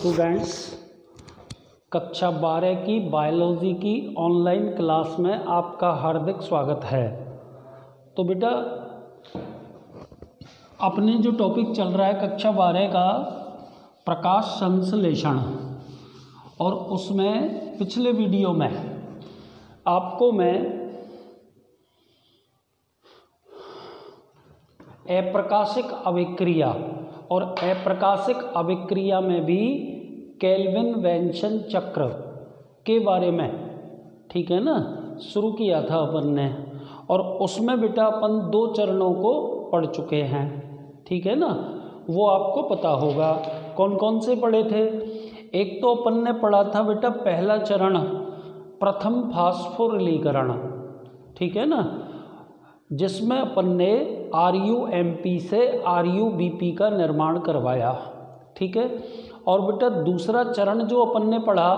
Students, कक्षा 12 की biology की ऑनलाइन क्लास में आपका हार्दिक स्वागत है। तो बेटा, अपने जो टॉपिक चल रहा है कक्षा 12 का प्रकाश संश्लेषण, और उसमें पिछले वीडियो में आपको मैं अप्रकाशिक अभिक्रिया और अप्रकाशिक अभिक्रिया में भी केल्विन वेन्सन चक्र के बारे में, ठीक है ना, शुरू किया था अपन ने। और उसमें बेटा अपन 2 चरणों को पढ़ चुके हैं, ठीक है ना। वो आपको पता होगा कौन कौन से पढ़े थे। एक तो अपन ने पढ़ा था बेटा पहला चरण, प्रथम फास्फोरिलीकरण, ठीक है ना, जिसमें अपन ने RUMP से RUBP का निर्माण करवाया, ठीक है। और बेटा दूसरा चरण जो अपन ने पढ़ा,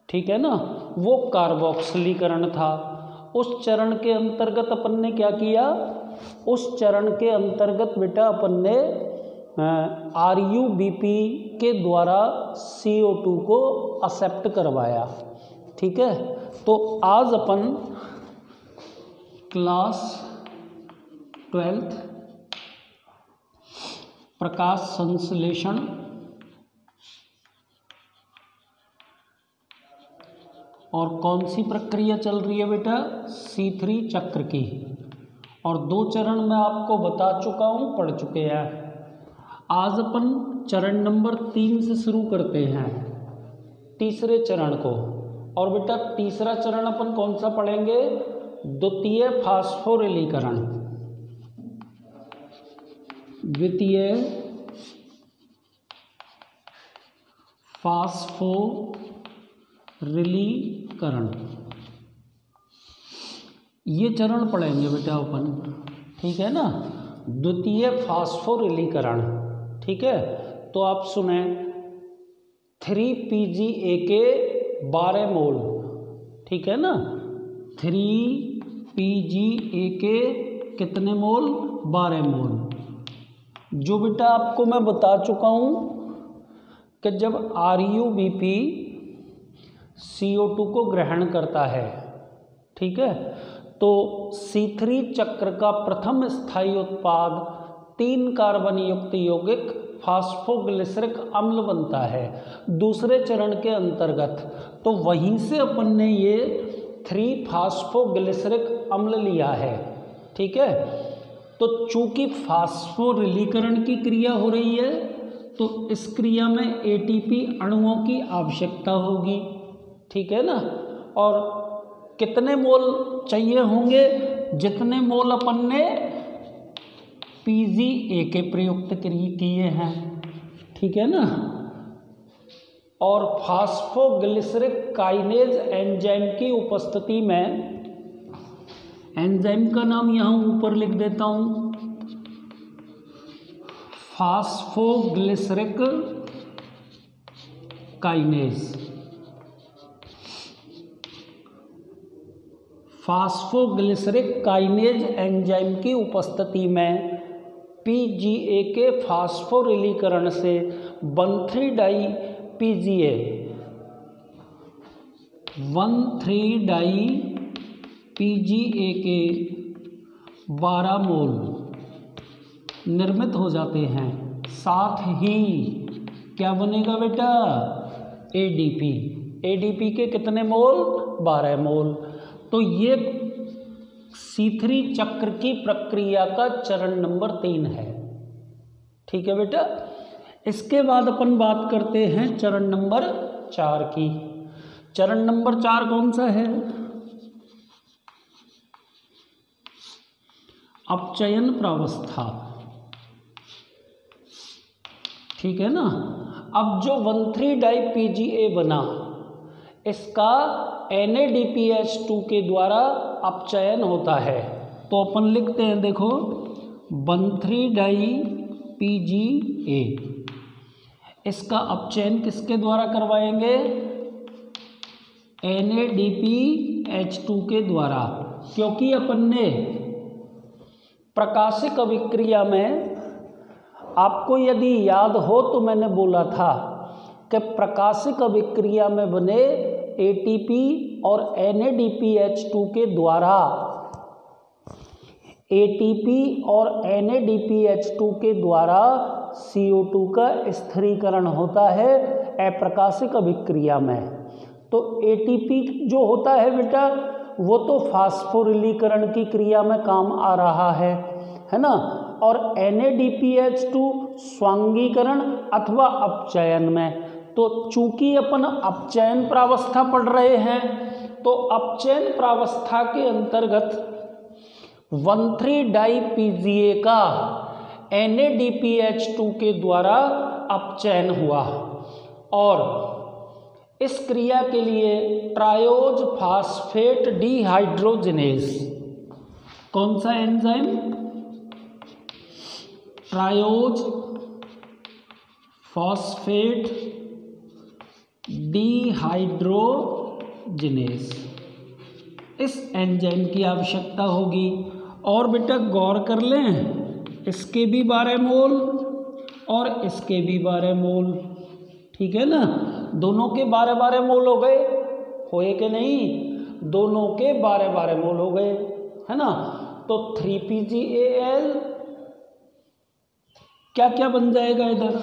ठीक है ना, वो कार्बोक्सिलीकरण था। उस चरण के अंतर्गत अपन ने क्या किया? उस चरण के अंतर्गत बेटा अपन ने RUBP के द्वारा CO2 को एक्सेप्ट करवाया, ठीक है। तो आज अपन क्लास 12th प्रकाश संश्लेषण और कौन सी प्रक्रिया चल रही है बेटा? C3 चक्र की। और 2 चरण मैं आपको बता चुका हूँ, पढ़ चुके हैं। आज अपन चरण नंबर 3 से शुरू करते हैं, तीसरे चरण को। और बेटा तीसरा चरण अपन कौन सा पढ़ेंगे? द्वितीय फास्फोरिलीकरण। द्वितीय फास्फोरिलीकरण, ये चरण पढ़ेंगे बेटा अपन, ठीक है ना। द्वितीय फास्फोरिलीकरण, ठीक है। तो आप सुने 3PGA 12 मोल, ठीक है ना। 3PGA कितने मोल? 12 मोल। जो बेटा आपको मैं बता चुका हूँ कि जब RUBP CO2 को ग्रहण करता है, ठीक है, तो C3 चक्र का प्रथम स्थायी उत्पाद 3 कार्बन युक्त यौगिक फास्फोग्लिसरिक अम्ल बनता है दूसरे चरण के अंतर्गत। तो वहीं से अपन ने ये 3 फास्फोग्लिसरिक अम्ल लिया है, ठीक है। तो चूंकि फास्फोरिलीकरण की क्रिया हो रही है, तो इस क्रिया में ATP अणुओं की आवश्यकता होगी, ठीक है ना। और कितने मोल चाहिए होंगे? जितने मोल अपन ने PGA के प्रयुक्त किए हैं, ठीक है ना। और फास्फोग्लिसरिक काइनेज एंजाइम की उपस्थिति में, एंजाइम का नाम यहाँ ऊपर लिख देता हूँ, phosphoglyceric kinase. Phosphoglyceric kinase enzyme की उपस्थिति में PGA के फास्फोरिलीकरण से 1,3-डाई-PGA 1,3-डाई-PGA के 12 मोल निर्मित हो जाते हैं। साथ ही क्या बनेगा बेटा? ADP के कितने मोल? 12 मोल। तो ये C3 चक्र की प्रक्रिया का चरण नंबर 3 है, ठीक है बेटा। इसके बाद अपन बात करते हैं चरण नंबर 4 की। चरण नंबर 4 कौन सा है? अपचयन प्रावस्था, ठीक है ना। अब जो 1,3-डाई-PGA बना, इसका NADPH2 के द्वारा अपचयन होता है। तो अपन लिखते हैं, देखो 1,3-डाई-PGA, इसका अपचयन किसके द्वारा करवाएंगे? NADPH2 के द्वारा। क्योंकि अपन ने प्रकाशिक अभिक्रिया में, आपको यदि याद हो तो मैंने बोला था कि प्रकाशिक अभिक्रिया में बने ATP और NADPH2 के द्वारा CO2 का स्थिरीकरण होता है अप्रकाशिक अभिक्रिया में। तो ATP जो होता है बेटा वो तो फास्फोरिलीकरण की क्रिया में काम आ रहा है ना, और NADPH2 स्वांगीकरण अथवा अपचयन में। तो चूंकि अपन अपचयन प्रावस्था पढ़ रहे हैं तो अपचयन प्रावस्था के अंतर्गत 1,3-डाई-PGA का NADPH2 के द्वारा अपचयन हुआ और इस क्रिया के लिए ट्रायोज फास्फेट डिहाइड्रोजिनेज, कौन सा एंजाइम, ट्रायोज फास्फेट डिहाइड्रोजिनेज, इस एंजाइम की आवश्यकता होगी। और बेटा गौर कर लें, इसके भी 12 मोल और इसके भी 12 मोल, ठीक है ना, दोनों के 12 मोल हो गए, होए कि नहीं, दोनों के 12 मोल हो गए, है ना। तो 3PgAl क्या क्या बन जाएगा इधर,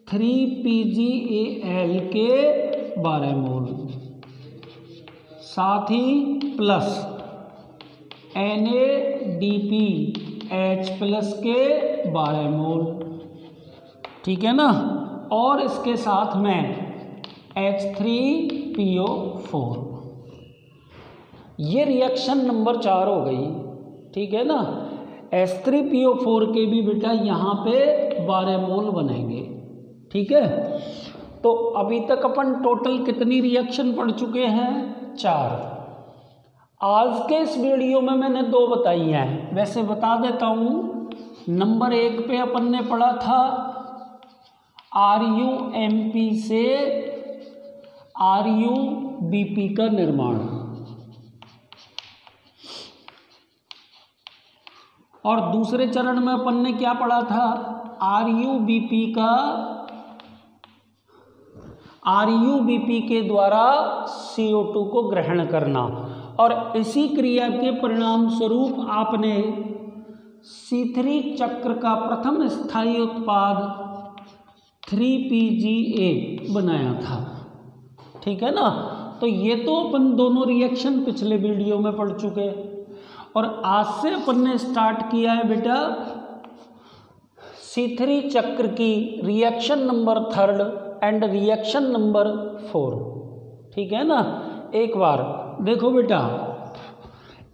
3PgAl के 12 मोल, साथ ही प्लस NADPH प्लस के 12 मोल, ठीक है ना, और इसके साथ में H3PO4, ये रिएक्शन नंबर 4 हो गई, ठीक है ना। H3PO4 के भी बेटा यहाँ पे 12 मोल बनेंगे, ठीक है। तो अभी तक अपन टोटल कितनी रिएक्शन पढ़ चुके हैं, 4। आज के इस वीडियो में मैंने 2 बताई हैं, वैसे बता देता हूँ। नंबर 1 पे अपन ने पढ़ा था RUMP से RUBP का निर्माण, और दूसरे चरण में अपन ने क्या पढ़ा था, RUBP के द्वारा CO2 को ग्रहण करना, और इसी क्रिया के परिणाम स्वरूप आपने C3 चक्र का प्रथम स्थायी उत्पाद 3PGA बनाया था, ठीक है ना। तो ये तो अपन दोनों रिएक्शन पिछले वीडियो में पढ़ चुके, और आज से अपन ने स्टार्ट किया है बेटा C3 चक्र की reaction number 3 and reaction number 4, ठीक है ना। एक बार देखो बेटा,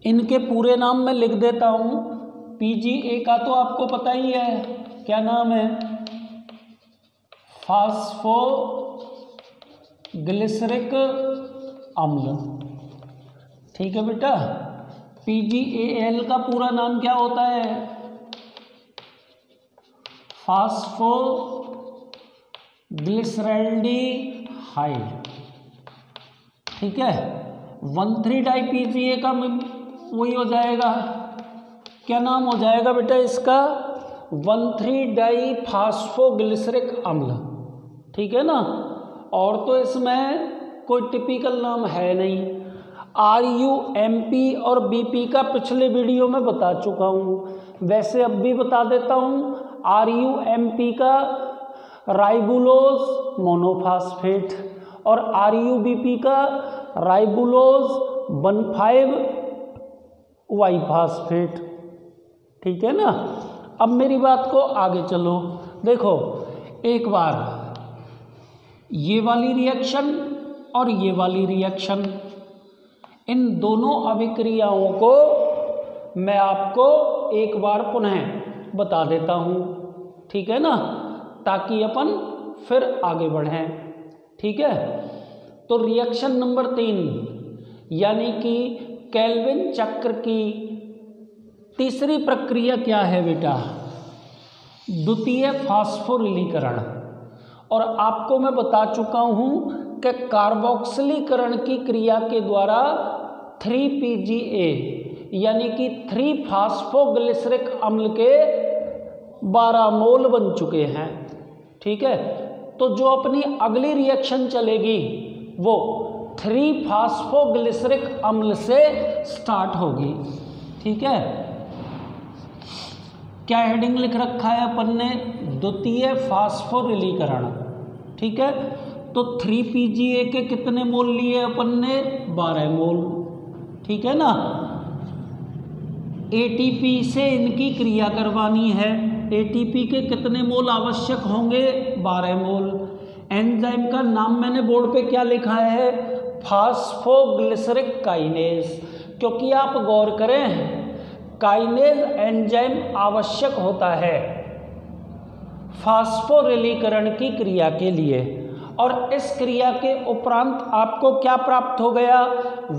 इनके पूरे नाम मैं लिख देता हूँ। PGA का तो आपको पता ही है, क्या नाम है, फास्फोग्लिसरिक अम्ल, ठीक है बेटा। PGAL का पूरा नाम क्या होता है, फास्फोग्लिसरैल्डिहाइड, ठीक है। 1,3-डाई-PGA का वही हो जाएगा, क्या नाम हो जाएगा बेटा इसका, 1,3-डाई-फास्फोग्लिसरिक अम्ल, ठीक है ना। और तो इसमें कोई टिपिकल नाम है नहीं। RUMP और BP का पिछले वीडियो में बता चुका हूँ, वैसे अब भी बता देता हूँ। RUMP का राइबुलोज मोनोफास्फेट और RUBP का राइबुलोज 1,5-वाइफास्फेट, ठीक है ना। अब मेरी बात को आगे चलो, देखो एक बार ये वाली रिएक्शन और ये वाली रिएक्शन, इन दोनों अभिक्रियाओं को मैं आपको एक बार पुनः बता देता हूँ, ठीक है ना, ताकि अपन फिर आगे बढ़ें, ठीक है। तो रिएक्शन नंबर 3 यानी कि केल्विन चक्र की तीसरी प्रक्रिया क्या है बेटा, द्वितीय फास्फोरिलीकरण। और आपको मैं बता चुका हूँ कि कार्बोक्सिलीकरण की क्रिया के द्वारा 3PGA यानी कि 3-फास्फोग्लिसरिक अम्ल के 12 मोल बन चुके हैं, ठीक है। तो तो जो अपनी अगली रिएक्शन चलेगी वो 3-फॉस्फोग्लिसरिक अम्ल से स्टार्ट होगी। ठीक है, क्या हेडिंग लिख रखा है अपन ने? द्वितीय फास्फोरिलीकरण। ठीक है, तो 3PGA के कितने मोल लिए अपन ने? 12 मोल। ठीक है ना, ATP से इनकी क्रिया करवानी है। ATP के कितने मोल आवश्यक होंगे? 12 मोल। एंजाइम का नाम मैंने बोर्ड पे क्या लिखा है? Phosphoglyceric kinase. क्योंकि आप गौर करें, काइनेज एंजाइम आवश्यक होता है फास्फोरिलीकरण की क्रिया के लिए, और इस क्रिया के उपरांत आपको क्या प्राप्त हो गया?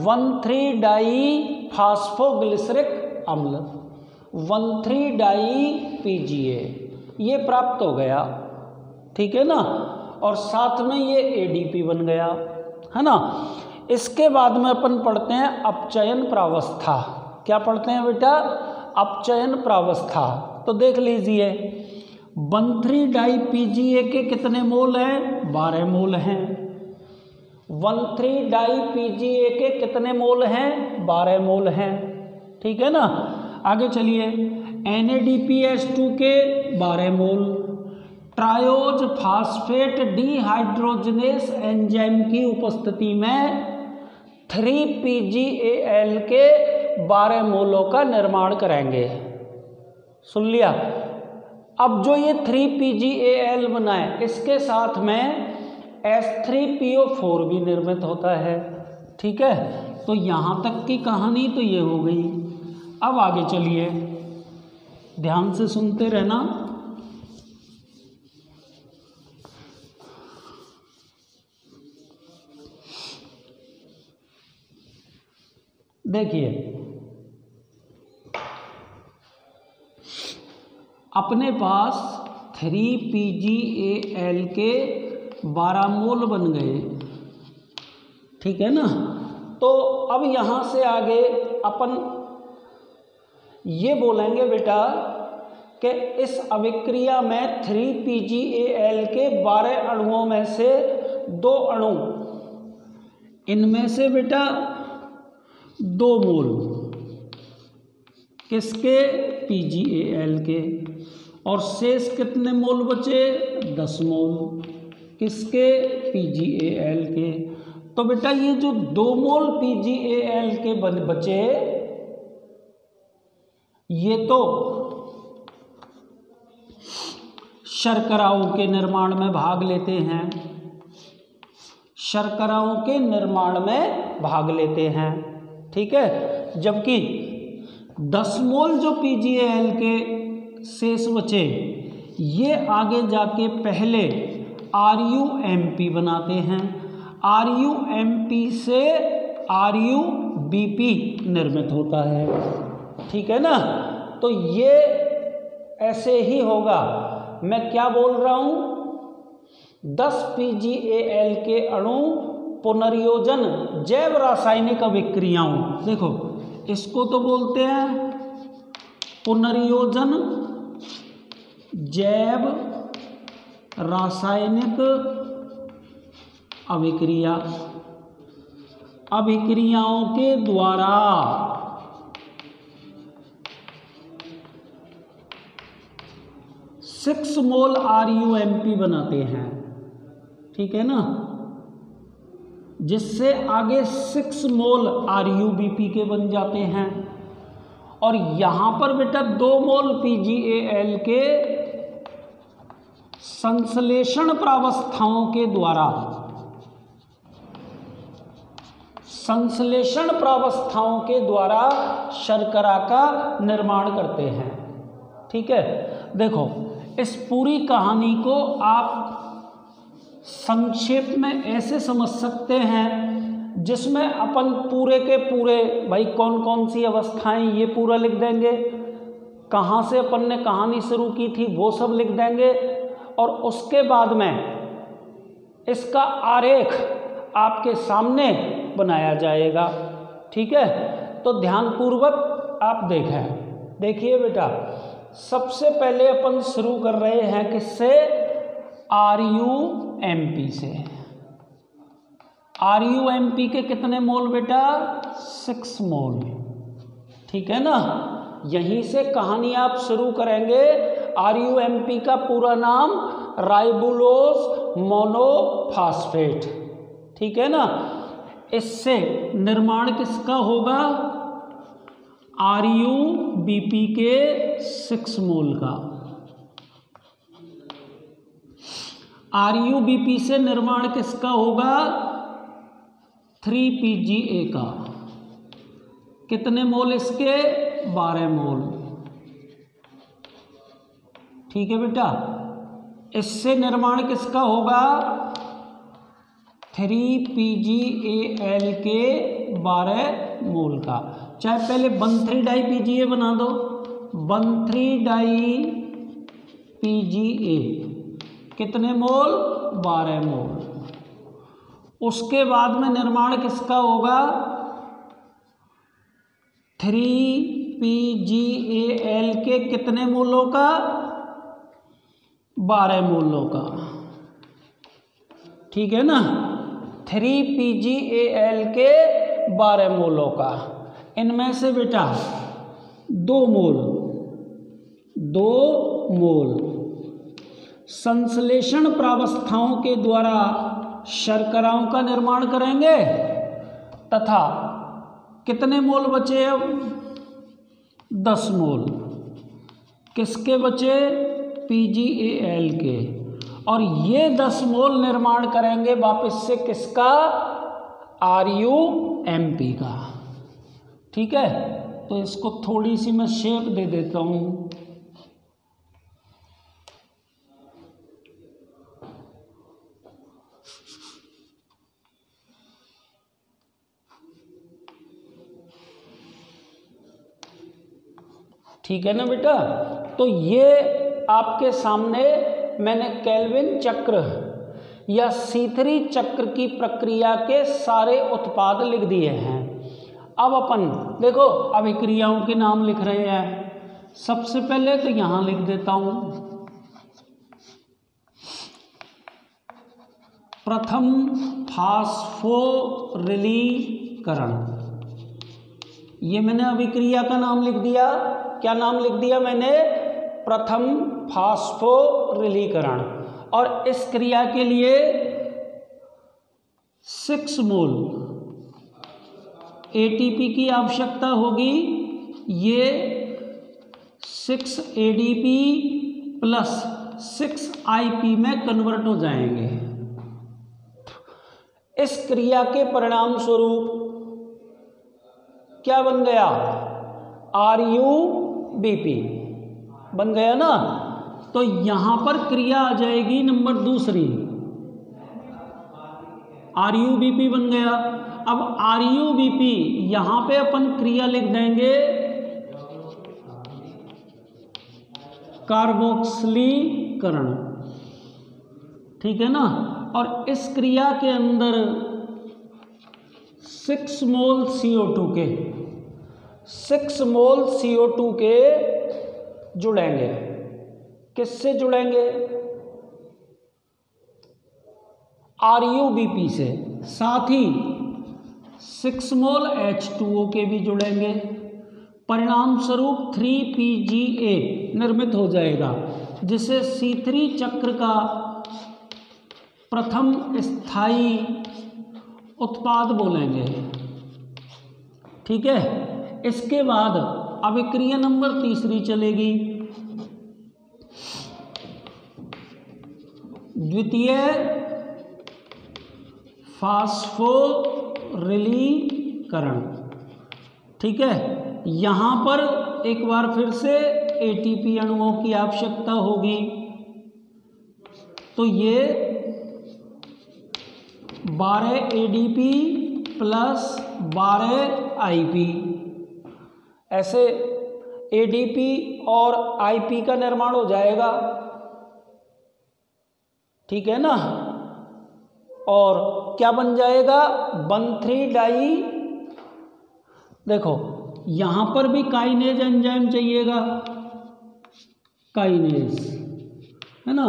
1,3-डाई फास्फोग्लिसरिक अम्ल, 1,3-डाई PGA, ये प्राप्त हो गया। ठीक है ना, और साथ में ये ADP बन गया, है ना। इसके बाद में अपन पढ़ते हैं अपचयन प्रावस्था। क्या पढ़ते हैं बेटा? अपचयन प्रावस्था। तो देख लीजिए, 1,3-डाई PGA के कितने मोल हैं? 12 मोल हैं। 1,3-डाई PGA के कितने मोल हैं? 12 मोल हैं। ठीक है ना, आगे चलिए। NADPH2 के 12 मोल। ट्रायोज फास्फेट डिहाइड्रोजनेस एंजाइम की उपस्थिति में 3PGAL के 12 मोलों का निर्माण करेंगे। सुन लिया? अब जो ये 3PGAL बना है, इसके साथ में H3PO4 भी निर्मित होता है। ठीक है, तो यहाँ तक की कहानी तो ये हो गई। अब आगे चलिए, ध्यान से सुनते रहना। देखिए, अपने पास 3PGAL के 12 मोल बन गए। ठीक है ना, तो अब यहाँ से आगे अपन ये बोलेंगे बेटा कि इस अभिक्रिया में 3PGAL के 12 अणुओं में से 2 अणु, इनमें से बेटा 2 मोल किसके? PGAL के, और शेष कितने मोल बचे? 10 मोल किसके? PGAL के। तो बेटा ये जो 2 मोल PGAL के बचे, ये तो शर्कराओं के निर्माण में भाग लेते हैं, शर्कराओं के निर्माण में भाग लेते हैं। ठीक है, जबकि 10 मोल जो PGAL के शेष बचे, ये आगे जाके पहले RUMP बनाते हैं। RUMP से RUBP निर्मित होता है। ठीक है ना, तो ये ऐसे ही होगा। मैं क्या बोल रहा हूं? 10 PGAL के अणु पुनर्योजन जैव रासायनिक अभिक्रियाओं, देखो इसको तो बोलते हैं पुनर्योजन जैव रासायनिक अभिक्रियाओं के द्वारा 6 मोल RUMP बनाते हैं। ठीक है ना, जिससे आगे 6 मोल RUBP के बन जाते हैं। और यहां पर बेटा 2 मोल PGAL के संश्लेषण प्रावस्थाओं के द्वारा, संश्लेषण प्रावस्थाओं के द्वारा शर्करा का निर्माण करते हैं। ठीक है, देखो इस पूरी कहानी को आप संक्षेप में ऐसे समझ सकते हैं, जिसमें अपन पूरे के पूरे भाई कौन कौन सी अवस्थाएं ये पूरा लिख देंगे, कहाँ से अपन ने कहानी शुरू की थी वो सब लिख देंगे, और उसके बाद में इसका आरेख आपके सामने बनाया जाएगा। ठीक है, तो ध्यानपूर्वक आप देखें। देखिए बेटा, सबसे पहले अपन शुरू कर रहे हैं किससे? RUMP एमपी से। RUMP के कितने मोल बेटा? 6 मोल। ठीक है ना, यहीं से कहानी आप शुरू करेंगे। RUMP का पूरा नाम राइबुलोज मोनोफास्फेट। ठीक है ना, इससे निर्माण किसका होगा? RUBP के 6 मोल का। RUBP से निर्माण किसका होगा? 3PGA का। कितने मोल इसके? 12 मोल। ठीक है बेटा, इससे निर्माण किसका होगा? 3PGAL के 12 मोल का। चाहे पहले 1,3-डाई PGA बना दो, 1,3-डाई PGA कितने मोल? 12 मोल। उसके बाद में निर्माण किसका होगा? 3PGAL के कितने मोलों का? 12 मोलों का। ठीक है ना, 3PGAL के 12 मोलों का। इनमें से बेटा 2 मोल संश्लेषण प्रावस्थाओं के द्वारा शर्कराओं का निर्माण करेंगे, तथा कितने मोल बचे? अब 10 मोल किसके बचे? PGAL के। और ये 10 मोल निर्माण करेंगे वापस से किसका? RUMP का। ठीक है, तो इसको थोड़ी सी मैं शेप दे देता हूं। ठीक है ना बेटा, तो ये आपके सामने मैंने केल्विन चक्र या C3 चक्र की प्रक्रिया के सारे उत्पाद लिख दिए हैं। अब अपन देखो अभिक्रियाओं के नाम लिख रहे हैं। सबसे पहले तो यहां लिख देता हूं, प्रथम फास्फोरिलीकरण। ये मैंने अभिक्रिया का नाम लिख दिया। क्या नाम लिख दिया मैंने? प्रथम फास्फोरिलीकरण। और इस क्रिया के लिए 6 मोल ATP की आवश्यकता होगी। ये 6 ADP प्लस 6 IP में कन्वर्ट हो जाएंगे। इस क्रिया के परिणाम स्वरूप क्या बन गया? RUBP बन गया ना। तो यहां पर क्रिया आ जाएगी नंबर 2, RUBP बन गया। अब RUBP यहां पे अपन क्रिया लिख देंगे कार्बोक्सिलीकरण। ठीक है ना, और इस क्रिया के अंदर 6 मोल CO2 के 6 मोल CO2 के जुड़ेंगे। किससे जुड़ेंगे? RUBP से। साथ ही 6 मोल H2O के भी जुड़ेंगे। परिणाम स्वरूप 3PGA निर्मित हो जाएगा, जिसे C3 चक्र का प्रथम स्थायी उत्पाद बोलेंगे। ठीक है, इसके बाद अभिक्रिया नंबर 3 चलेगी, द्वितीय फास्फोरिलीकरण। ठीक है, यहां पर एक बार फिर से ATP अणुओं की आवश्यकता होगी। तो ये 12 ADP प्लस 12 IP, ऐसे ADP और IP का निर्माण हो जाएगा। ठीक है ना, और क्या बन जाएगा? 1,3-डाई। देखो यहां पर भी काइनेज एंजाइम चाहिएगा, काइनेज है ना।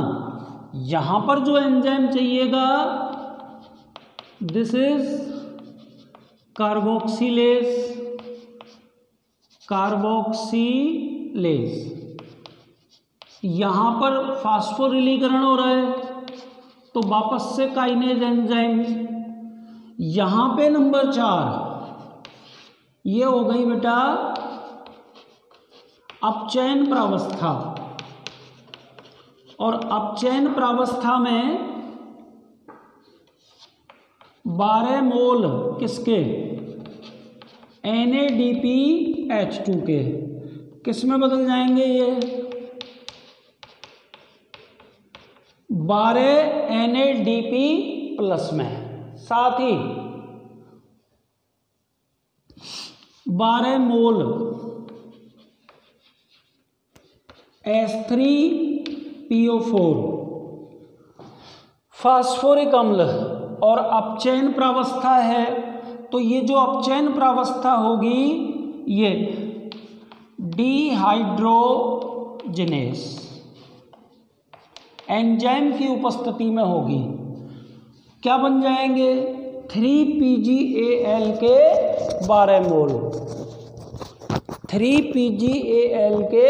यहां पर जो एंजाइम चाहिएगा दिस इज कार्बोक्सिलेज। यहां पर फास्फोरिलीकरण हो रहा है तो वापस से काइनेज एंजाइम। यहां पे नंबर 4 ये हो गई बेटा अपचयन प्रावस्था, और अपचयन प्रावस्था में 12 मोल किसके NADPH2 के किस में बदल जाएंगे ये 12 NADP प्लस में, साथ ही 12 मोल H3PO4 फास्फोरिक अम्ल। और अपचयन प्रावस्था है तो ये जो अपचयन प्रावस्था होगी ये डिहाइड्रोजिनेस एंजाइम की उपस्थिति में होगी। क्या बन जाएंगे 3PgAl के 12 मोल, 3PgAl के